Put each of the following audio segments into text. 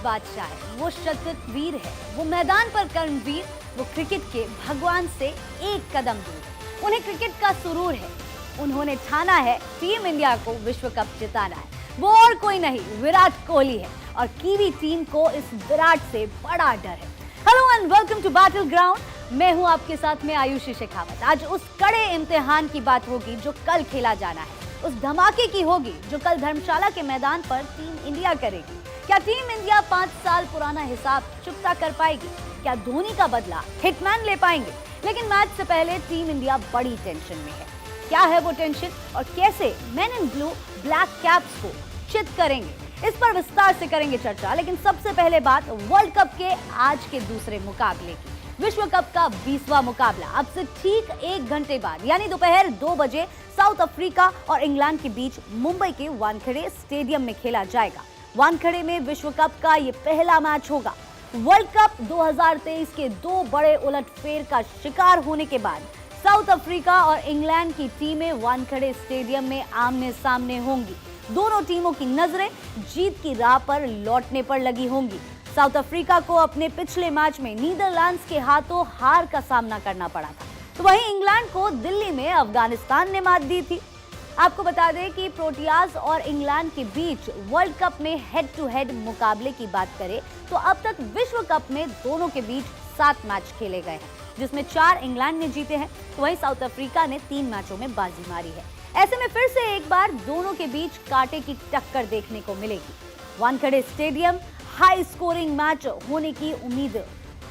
बादशाह है, वो शतरंज वीर है, वो मैदान पर कर्मवीर, वो क्रिकेट के भगवान से एक कदम दूर है। उन्हें क्रिकेट का सुरूर है, उन्होंने ठाना है टीम इंडिया को विश्व कप जिताना है। वो और कोई नहीं, विराट कोहली है और कीवी टीम को इस विराट से बड़ा डर है। Hello and welcome to battleground. मैं हूं आपके साथ में आयुषी शेखावत। आज उस कड़े इम्तिहान की बात होगी जो कल खेला जाना है, उस धमाके की होगी जो कल धर्मशाला के मैदान पर टीम इंडिया करेगी। क्या टीम इंडिया 5 साल पुराना हिसाब चुकता कर पाएगी? क्या धोनी का बदला हिटमैन ले पाएंगे? लेकिन मैच से पहले टीम इंडिया बड़ी टेंशन में है। क्या है वो टेंशन और कैसे man in blue black caps को चित करेंगे, इस पर विस्तार से करेंगे चर्चा। लेकिन सबसे पहले बात वर्ल्ड कप के आज के दूसरे मुकाबले की। विश्व कप का 20वां मुकाबला अब से ठीक 1 घंटे बाद यानी दोपहर 2 बजे साउथ अफ्रीका और इंग्लैंड के बीच मुंबई के वानखेड़े स्टेडियम में खेला जाएगा। वानखेड़े में विश्व कप का ये पहला मैच होगा। वर्ल्ड कप 2023 के 2 बड़े उलटफेर का शिकार होने के बाद साउथ अफ्रीका और इंग्लैंड की टीमें वानखेड़े स्टेडियम में आमने सामने होंगी। दोनों टीमों की नजरें जीत की राह पर लौटने पर लगी होंगी। साउथ अफ्रीका को अपने पिछले मैच में नीदरलैंड्स के हाथों हार का सामना करना पड़ा था, तो वहीं इंग्लैंड को दिल्ली में अफगानिस्तान ने मात दी थी। आपको बता दें कि प्रोटियाज और इंग्लैंड के बीच वर्ल्ड कप में हेड टू हेड मुकाबले की बात करें तो अब तक विश्व कप में दोनों के बीच 7 मैच खेले गए हैं, जिसमें 4 इंग्लैंड ने जीते हैं, तो वहीं साउथ अफ्रीका ने 3 मैचों में बाजी मारी है। ऐसे में फिर से एक बार दोनों के बीच कांटे की टक्कर देखने को मिलेगी। Wankhede stadium high scoring match होने की उम्मीद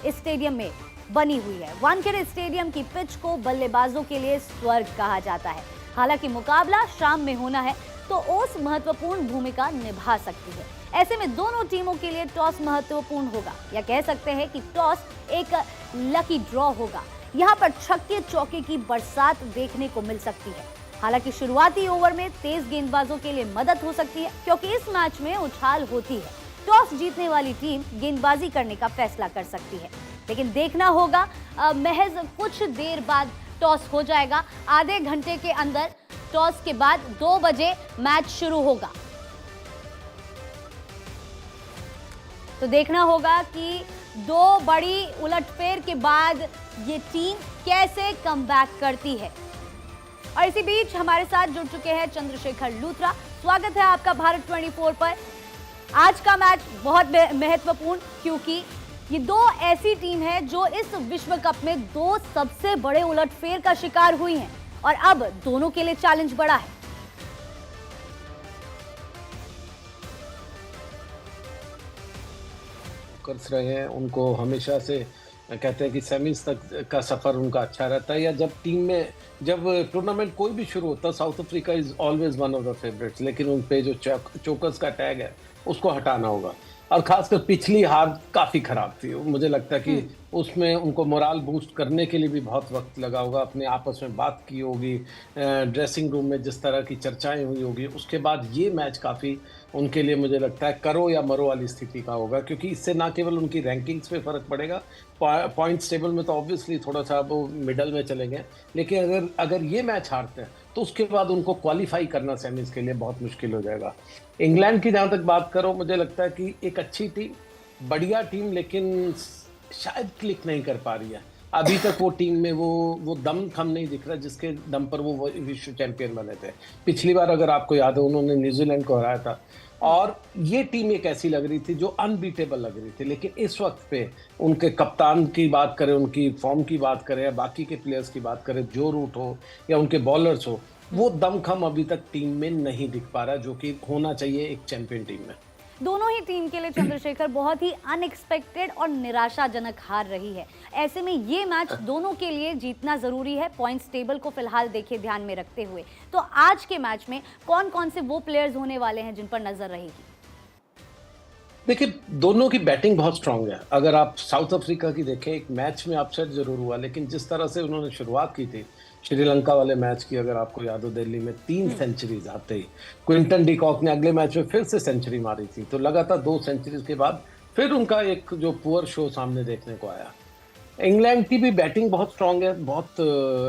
इस स्टेडियम में बनी हुई है। वानखेड़े स्टेडियम की पिच को बल्लेबाजों के लिए स्वर्ग कहा जाता है। हालांकि मुकाबला शाम में होना है तो ओस महत्वपूर्ण भूमिका निभा सकती है। ऐसे में दोनों टीमों के लिए टॉस महत्वपूर्ण होगा, या कह सकते हैं कि टॉस एक लकी ड्रॉ होगा। यहाँ पर छक्के चौके की बरसात देखने को मिल सकती है। हालांकि शुरुआती ओवर में तेज गेंदबाजों के लिए मदद हो सकती है, क्योंकि इस मैच में उछाल होती है। टॉस जीतने वाली टीम गेंदबाजी करने का फैसला कर सकती है, लेकिन देखना होगा। महज कुछ देर बाद टॉस हो जाएगा। आधे घंटे के अंदर टॉस के बाद 2 बजे मैच शुरू होगा, तो देखना होगा कि 2 बड़ी उलटफेर के बाद ये टीम कैसे कमबैक करती है। और इसी बीच हमारे साथ जुड़ चुके हैं चंद्रशेखर लूथरा। स्वागत है आपका भारत 24 पर। आज का मैच बहुत महत्वपूर्ण, क्योंकि ये 2 ऐसी टीम है जो इस विश्व कप में 2 सबसे बड़े उलटफेर का शिकार हुई हैं और अब दोनों के लिए चैलेंज बड़ा है। कर रहे हैं, उनको हमेशा से कहते हैं कि सेमीज तक का सफर उनका अच्छा रहता है, या जब टूर्नामेंट कोई भी शुरू होता है south Africa is always one of the favourites, लेकिन उन पे जो चोकर्स का टैग है उसको हटाना होगा। और खासकर पिछली हार काफ़ी ख़राब थी, मुझे लगता है कि उसमें उनको मोराल बूस्ट करने के लिए भी बहुत वक्त लगा होगा। अपने आपस में बात की होगी, ड्रेसिंग रूम में जिस तरह की चर्चाएं हुई होगी, उसके बाद ये मैच काफ़ी उनके लिए मुझे लगता है करो या मरो वाली स्थिति का होगा, क्योंकि इससे ना केवल उनकी रैंकिंग्स पे फ़र्क पड़ेगा, पॉइंट्स टेबल में तो ऑब्वियसली थोड़ा सा वो मिडल में चलेंगे, लेकिन अगर ये मैच हारते हैं तो उसके बाद उनको क्वालिफाई करना सेमीज के लिए बहुत मुश्किल हो जाएगा। इंग्लैंड की जहाँ तक बात करो, मुझे लगता है कि एक अच्छी टीम, बढ़िया टीम, लेकिन शायद क्लिक नहीं कर पा रही है अभी तक। वो टीम में वो दम खम नहीं दिख रहा जिसके दम पर वो विश्व चैंपियन बने थे। पिछली बार अगर आपको याद है, उन्होंने न्यूजीलैंड को हराया था और ये टीम एक ऐसी लग रही थी जो अनबीटेबल लग रही थी। लेकिन इस वक्त पे उनके कप्तान की बात करें, उनकी फॉर्म की बात करें, या बाकी के प्लेयर्स की बात करें, जो रूट हो या उनके बॉलर्स हो, वो दमखम अभी तक टीम में नहीं दिख पा रहा, जो कि होना चाहिए एक चैंपियन टीम में। दोनों ही टीम के लिए चंद्रशेखर बहुत ही अनएक्सपेक्टेड और निराशाजनक हार रही है। ऐसे में ये मैच दोनों के लिए जीतना जरूरी है, पॉइंट्स टेबल को फिलहाल देखिए ध्यान में रखते हुए। तो आज के मैच में कौन कौन से वो प्लेयर्स होने वाले हैं जिन पर नजर रहेगी? देखिए, दोनों की बैटिंग बहुत स्ट्रांग है। अगर आप साउथ अफ्रीका की देखें, एक मैच में अपसेट जरूर हुआ, लेकिन जिस तरह से उन्होंने शुरुआत की थी श्रीलंका वाले मैच की, अगर आपको याद हो, दिल्ली में 3 सेंचुरीज आते ही क्विंटन डिकॉक ने अगले मैच में फिर से सेंचुरी मारी थी। तो लगातार 2 सेंचुरीज के बाद फिर उनका एक जो पुअर शो सामने देखने को आया। इंग्लैंड की भी बैटिंग बहुत स्ट्रांग है, बहुत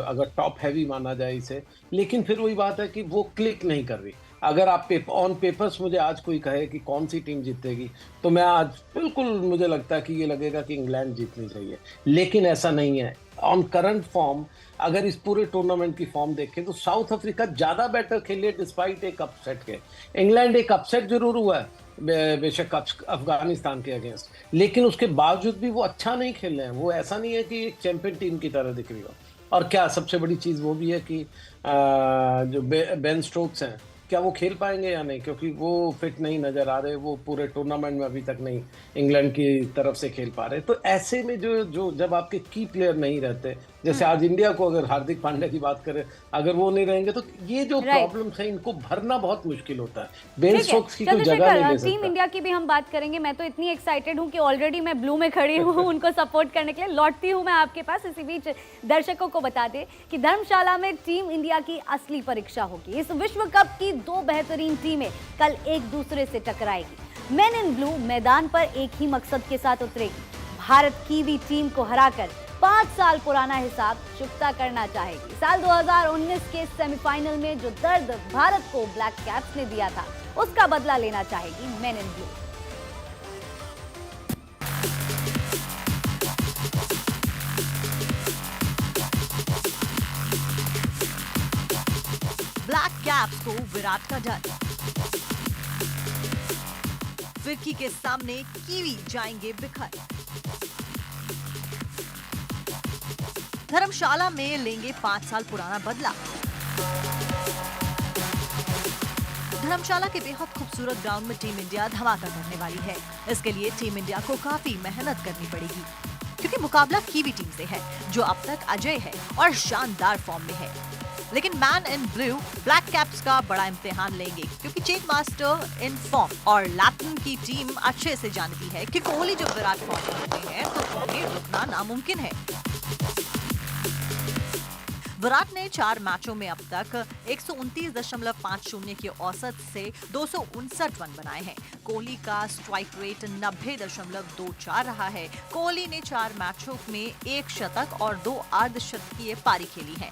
अगर टॉप हैवी माना जाए इसे, लेकिन फिर वही बात है कि वो क्लिक नहीं कर रही। अगर आप ऑन पेपर्स मुझे आज कोई कहे कि कौन सी टीम जीतेगी, तो मैं आज बिल्कुल मुझे लगता है कि ये लगेगा कि इंग्लैंड जीतनी चाहिए, लेकिन ऐसा नहीं है। ऑन करंट फॉर्म अगर इस पूरे टूर्नामेंट की फॉर्म देखें तो साउथ अफ्रीका ज्यादा बेटर खेली है डिस्पाइट एक अपसेट के। इंग्लैंड एक अपसेट जरूर हुआ है बेशक अफगानिस्तान के अगेंस्ट, लेकिन उसके बावजूद भी वो अच्छा नहीं खेल रहे हैं। वो ऐसा नहीं है कि एक चैंपियन टीम की तरह दिख रही हो। और क्या सबसे बड़ी चीज वो भी है कि जो बेन स्टोक्स हैं, क्या वो खेल पाएंगे या नहीं, क्योंकि वो फिट नहीं नजर आ रहे। वो पूरे टूर्नामेंट में अभी तक नहीं इंग्लैंड की तरफ से खेल पा रहे। तो ऐसे में जो जो जब आपके की प्लेयर नहीं रहते, जैसे आज इंडिया को अगर हार्दिक पांड्या की बात करें, अगर वो नहीं रहेंगे तो ये जो प्रॉब्लम्स हैं इनको भरना बहुत मुश्किल होता है। बेन स्टोक्स की कोई जगह नहीं ले सकता। टीम इंडिया की भी हम बात करेंगे। मैं तो इतनी एक्साइटेड हूँ कि ऑलरेडी मैं ब्लू में खड़ी हूँ उनको सपोर्ट करने के लिए। लौटती हूँ मैं आपके पास। इसी बीच दर्शकों को बता दें कि धर्मशाला में टीम इंडिया की असली परीक्षा होगी। इस विश्व कप की दो बेहतरीन टीमें कल एक दूसरे से टकराएगी। मेन इन ब्लू मैदान पर एक ही मकसद के साथ उतरेगी। भारत कीवी टीम को हराकर 5 साल पुराना हिसाब चुकता करना चाहेगी। साल 2019 के सेमीफाइनल में जो दर्द भारत को ब्लैक कैप्स ने दिया था, उसका बदला लेना चाहेगी main in blue. Black caps को विराट का डर। फिरकी के सामने कीवी जाएंगे बिखर। धर्मशाला में लेंगे 5 साल पुराना बदला। धर्मशाला के बेहद खूबसूरत ग्राउंड में टीम इंडिया धमाका करने वाली है। इसके लिए टीम इंडिया को काफी मेहनत करनी पड़ेगी, क्योंकि मुकाबला कीवी टीम से है जो अब तक अजय है और शानदार फॉर्म में है। लेकिन man in blue black caps का बड़ा इम्तिहान लेंगे, क्योंकि चेन मास्टर इन फॉर्म और लैटिन की टीम अच्छे से जानती है कि कोहली जब विराट फॉर्म में हैं तो उन्हें रुकना नामुमकिन है। विराट ने 4 मैचों में अब तक 129.50 के औसत से 259 रन बनाए हैं। कोहली का स्ट्राइक रेट 90.24 रहा है। कोहली ने 4 मैचों में 1 शतक और 2 अर्धशतकीय पारी खेली है।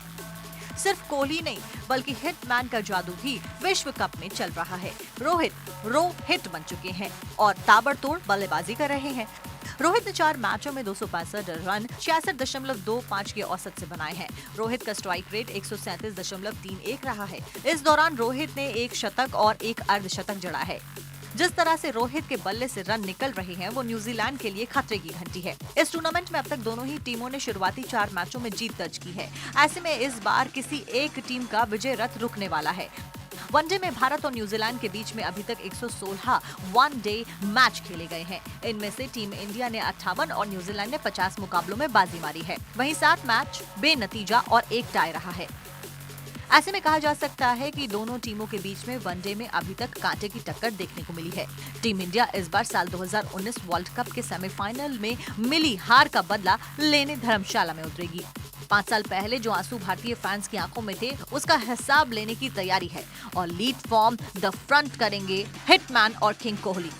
सिर्फ कोहली नहीं, बल्कि हिटमैन का जादू भी विश्व कप में चल रहा है। रोहित हिट बन चुके हैं और ताबड़तोड़ बल्लेबाजी कर रहे हैं। रोहित ने 4 मैचों में 265 रन 66.25 के औसत से बनाए हैं। रोहित का स्ट्राइक रेट 137.31 रहा है। इस दौरान रोहित ने 1 शतक और 1 अर्धशतक जड़ा है। जिस तरह से रोहित के बल्ले से रन निकल रहे हैं, वो न्यूजीलैंड के लिए खतरे की घंटी है। इस टूर्नामेंट में अब तक दोनों ही टीमों ने शुरुआती 4 मैचों में जीत दर्ज की है। ऐसे में इस बार किसी एक टीम का विजय रथ रुकने वाला है। वनडे में भारत और न्यूजीलैंड के बीच में अभी तक 116 वनडे मैच खेले गए हैं। इनमें से टीम इंडिया ने 58 और न्यूजीलैंड ने 50 मुकाबलों में बाजी मारी है। वहीं 7 मैच बेनतीजा और 1 टाई रहा है। ऐसे में कहा जा सकता है कि दोनों टीमों के बीच में वनडे में अभी तक कांटे की टक्कर देखने को मिली है। टीम इंडिया इस बार साल 2019 वर्ल्ड कप के सेमीफाइनल में मिली हार का बदला लेने धर्मशाला में उतरेगी। 5 साल पहले जो आंसू भारतीय फैंस की आंखों में थे, उसका हिसाब लेने की तैयारी है और लीड फॉर्म द फ्रंट करेंगे हिटमैन और king Kohli.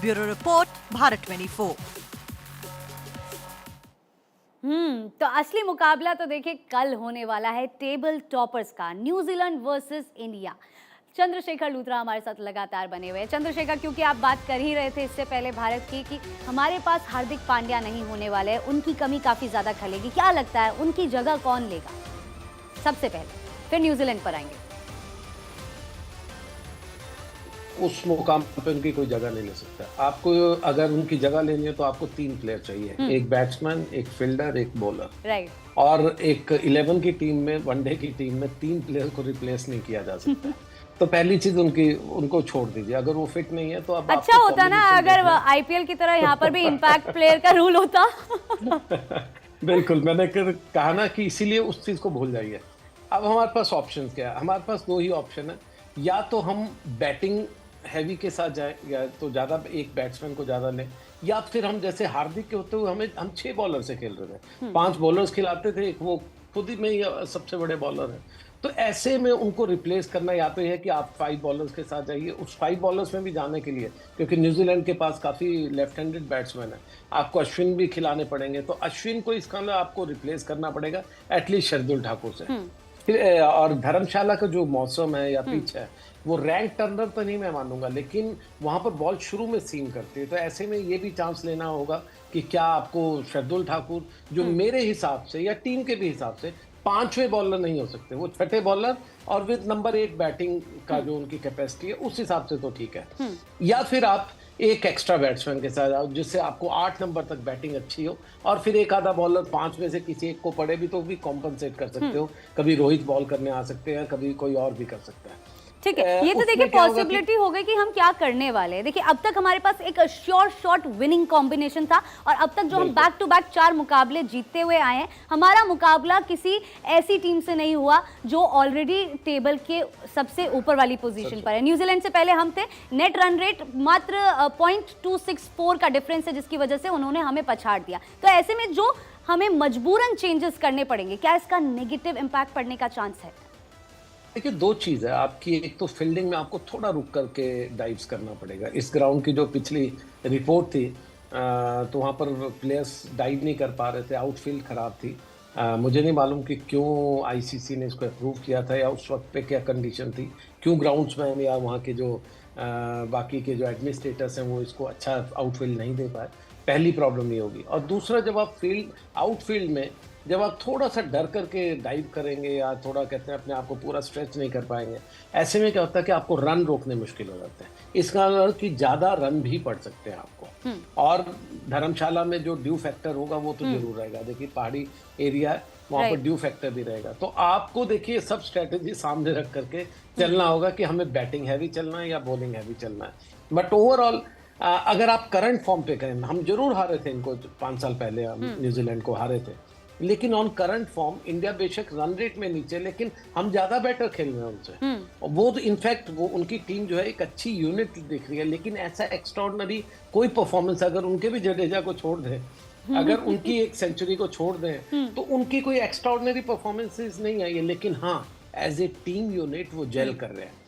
Bureau report, Bharat 24। तो असली मुकाबला तो देखिए कल होने वाला है टेबल टॉपर्स का, New Zealand versus India. Chandrashekhar Luthra हमारे साथ लगातार बने हुए हैं। चंद्रशेखर, क्योंकि आप बात कर ही रहे थे इससे पहले भारत की कि हमारे पास हार्दिक पांड्या नहीं होने वाले हैं, उनकी कमी काफ़ी ज़्यादा खलेगी। क्या लगता है उनकी जगह कौन लेगा सबसे पहले, फिर न्यूजीलैंड पर आएंगे? उस मुकाम पे उनकी कोई जगह नहीं ले सकता। आपको अगर उनकी जगह लेनी है तो आपको 3 प्लेयर चाहिए, एक बैट्समैन, एक फील्डर, एक बॉलर। राइट। और एक 11 की टीम में, वनडे की टीम में 3 प्लेयर को रिप्लेस नहीं किया जा सकता। तो पहली चीज उनको छोड़ दीजिए। अगर वो फिट नहीं है तो अब अच्छा होता ना अगर आईपीएल की तरह यहाँ पर भी इम्पैक्ट प्लेयर का रूल होता। बिल्कुल, मैंने कहा ना कि इसीलिए उस चीज को भूल जाइए। अब हमारे पास ऑप्शंस क्या है? हमारे पास 2 ही ऑप्शन है। या तो हम बैटिंग हैवी के साथ जाए, या तो ज्यादा एक बैट्समैन को ज्यादा लें, या फिर हम जैसे हार्दिक के होते हुए हम 6 बॉलर से खेल रहे थे, 5 बॉलर्स खिलाते थे, एक वो खुद ही में ही सबसे बड़े बॉलर है। तो ऐसे में उनको रिप्लेस करना या तो है कि आप 5 बॉलर्स के साथ जाइए। उस 5 बॉलर्स में भी जाने के लिए, क्योंकि न्यूजीलैंड के पास काफी लेफ्ट हैंडेड बैट्समैन है, आपको अश्विन भी खिलाने पड़ेंगे। तो अश्विन को इसका आपको रिप्लेस करना पड़ेगा एटलीस्ट शार्दुल ठाकुर से। फिर और धर्मशाला का जो मौसम है या पिच है, वो रैंक टर्नर तो नहीं मैं मानूंगा, लेकिन वहां पर बॉल शुरू में सीम करती है, तो ऐसे में ये भी चांस लेना होगा कि क्या आपको शार्दुल ठाकुर, जो मेरे हिसाब से या टीम के भी हिसाब से 5वें बॉलर नहीं हो सकते, वो 6ठे बॉलर और विद नंबर 8 बैटिंग का जो उनकी कैपेसिटी है उस हिसाब से तो ठीक है। या फिर आप एक एक्स्ट्रा बैट्समैन के साथ आओ जिससे आपको 8 नंबर तक बैटिंग अच्छी हो, और फिर एक आधा बॉलर 5 में से किसी एक को पड़े भी तो भी कॉम्पनसेट कर सकते हो। कभी रोहित बॉल करने आ सकते हैं, कभी कोई और भी कर सकता है। ठीक है, ये तो देखिए पॉसिबिलिटी हो गई कि हम क्या करने वाले हैं। देखिए अब तक हमारे पास एक श्योर शॉट विनिंग कॉम्बिनेशन था, और अब तक जो हम बैक टू बैक 4 मुकाबले जीतते हुए आए हैं, हमारा मुकाबला किसी ऐसी टीम से नहीं हुआ जो ऑलरेडी टेबल के सबसे ऊपर वाली पोजीशन पर है। न्यूजीलैंड से पहले हम थे, नेट रन रेट मात्र 0.264 का डिफरेंस है, जिसकी वजह से उन्होंने हमें पछाड़ दिया। तो ऐसे में जो हमें मजबूरन चेंजेस करने पड़ेंगे, क्या इसका नेगेटिव इंपैक्ट पड़ने का चांस है? देखिए, 2 चीज़ है आपकी। एक तो फील्डिंग में आपको थोड़ा रुक करके डाइव्स करना पड़ेगा। इस ग्राउंड की जो पिछली रिपोर्ट थी, तो वहाँ पर प्लेयर्स डाइव नहीं कर पा रहे थे, आउटफील्ड खराब थी। मुझे नहीं मालूम कि क्यों आईसीसी ने इसको अप्रूव किया था, या उस वक्त पे क्या कंडीशन थी, क्यों ग्राउंड्समैन या वहाँ के जो बाकी के जो एडमिनिस्ट्रेटर्स हैं वो इसको अच्छा आउटफील्ड नहीं दे पाए। पहली प्रॉब्लम ये होगी। और दूसरा, जब आप आउटफील्ड में जब आप थोड़ा सा डर करके डाइव करेंगे या थोड़ा कहते हैं अपने आप को पूरा स्ट्रेच नहीं कर पाएंगे, ऐसे में क्या होता है कि आपको रन रोकने मुश्किल हो जाते हैं। इसका अर्थ कि ज़्यादा रन भी पड़ सकते हैं आपको। और धर्मशाला में जो ड्यू फैक्टर होगा वो तो जरूर रहेगा। देखिए, पहाड़ी एरिया है, वहाँ पर ड्यू फैक्टर भी रहेगा। तो आपको देखिए सब स्ट्रेटेजी सामने रख करके चलना होगा कि हमें बैटिंग हैवी चलना है या बॉलिंग हैवी चलना है। बट ओवरऑल अगर आप करंट फॉर्म पे करें, हम जरूर हारे थे इनको 5 साल पहले, हम न्यूजीलैंड को हारे थे, लेकिन ऑन करंट फॉर्म इंडिया बेशक रन रेट में नीचे, लेकिन हम ज्यादा बेटर खेल रहे हैं उनसे। वो तो इनफैक्ट वो उनकी टीम जो है एक अच्छी यूनिट दिख रही है, लेकिन ऐसा एक्स्ट्राऑर्डिनरी कोई परफॉर्मेंस अगर उनके भी जडेजा को छोड़ दें, अगर उनकी एक सेंचुरी को छोड़ दें, तो उनकी कोई एक्स्ट्राऑर्डिनरी परफॉर्मेंसेस नहीं आई है। लेकिन हाँ, एज ए टीम यूनिट वो जेल कर रहे हैं।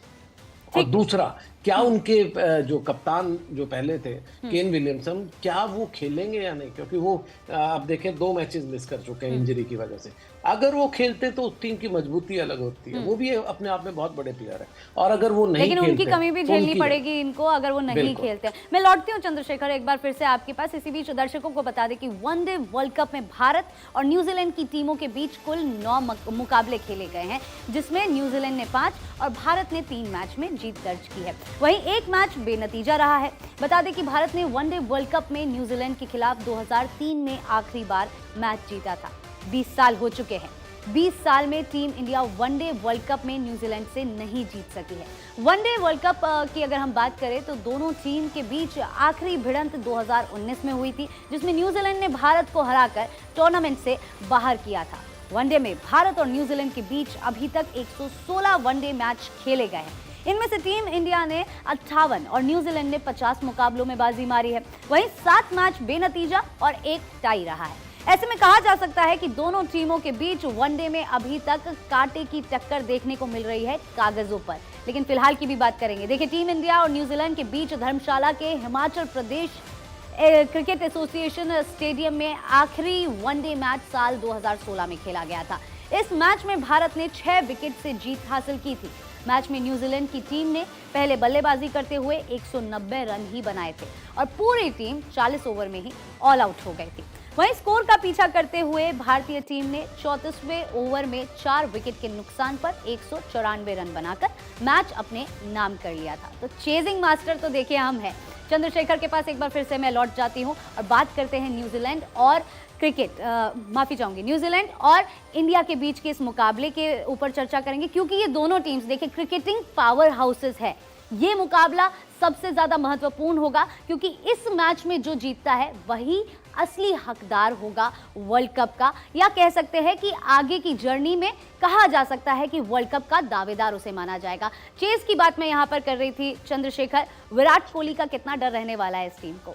और दूसरा, क्या उनके जो कप्तान जो पहले थे केन विलियमसन, क्या वो खेलेंगे या नहीं, क्योंकि वो आप देखें 2 मैचेस मिस कर चुके हैं इंजरी की वजह से। अगर वो खेलते तो उस टीम की मजबूती अलग होती है। वो भी अपने आप में बहुत बड़े प्लेयर है, और अगर वो नहीं लेकिन खेलते, उनकी कमी भी झेलनी पड़ेगी इनको अगर वो नहीं खेलते। मैं लौटती हूँ चंद्रशेखर एक बार फिर से आपके पास। इसी बीच दर्शकों को बता दें कि वनडे वर्ल्ड कप में भारत और न्यूजीलैंड की टीमों के बीच कुल 9 मुकाबले खेले गए हैं, जिसमें न्यूजीलैंड ने 5 और भारत ने 3 मैच में जीत दर्ज की है। वहीं एक मैच बेनतीजा रहा है। बता दें कि भारत ने वनडे वर्ल्ड कप में न्यूजीलैंड के खिलाफ 2003 में आखिरी बार मैच जीता था। 20 साल हो चुके हैं। 20 साल में team India one day world cup में न्यूजीलैंड से नहीं जीत सकी है। वनडे वर्ल्ड कप की अगर हम बात करें तो दोनों टीम के बीच आखिरी भिड़ंत 2019 में हुई थी, जिसमें न्यूजीलैंड ने भारत को हराकर टूर्नामेंट से बाहर किया था। वनडे में भारत और न्यूजीलैंड के बीच अभी तक 116 वनडे मैच खेले गए हैं। इनमें से टीम इंडिया ने 58 और न्यूजीलैंड ने 50 मुकाबलों में बाजी मारी है। वहीं 7 मैच बेनतीजा और 1 टाई रहा है। ऐसे में कहा जा सकता है कि दोनों टीमों के बीच वनडे में अभी तक कांटे की टक्कर देखने को मिल रही है कागजों पर। लेकिन फिलहाल की भी बात करेंगे। देखिए, टीम इंडिया और न्यूजीलैंड के बीच धर्मशाला के Himachal Pradesh cricket association stadium में आखिरी वनडे मैच साल 2016 में खेला गया था। इस मैच में भारत ने 6 विकेट से जीत हासिल की थी। मैच में न्यूजीलैंड की टीम ने पहले बल्लेबाजी करते हुए 190 रन ही बनाए थे और पूरी टीम 40 ओवर में ही ऑल आउट हो गई थी। वहीं स्कोर का पीछा करते हुए भारतीय टीम ने 34वें ओवर में 4 विकेट के नुकसान पर 194 रन बनाकर मैच अपने नाम कर लिया था। तो चेजिंग मास्टर तो देखिए हम हैं। चंद्रशेखर के पास एक बार फिर से मैं लौट जाती हूँ और बात करते हैं न्यूजीलैंड और माफी चाहूंगी, न्यूजीलैंड और इंडिया के बीच के इस मुकाबले के ऊपर चर्चा करेंगे, क्योंकि ये दोनों टीम्स देखिए क्रिकेटिंग पावर हाउसेस है। ये मुकाबला सबसे ज्यादा महत्वपूर्ण होगा, क्योंकि इस मैच में जो जीतता है वही असली हकदार होगा वर्ल्ड कप का, या कह सकते हैं कि आगे की जर्नी में कहा जा सकता है कि वर्ल्ड कप का दावेदार उसे माना जाएगा। चेस की बात मैं यहाँ पर कर रही थी चंद्रशेखर, विराट कोहली का कितना डर रहने वाला है इस टीम को?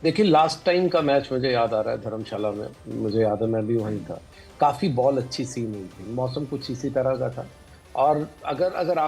देखिए, लास्ट टाइम का मैच मुझे याद आ रहा है धर्मशाला में, मुझे याद है मैं भी वहीं था। काफ़ी बॉल अच्छी सीन हुई थी, मौसम कुछ इसी तरह का था। और अगर आप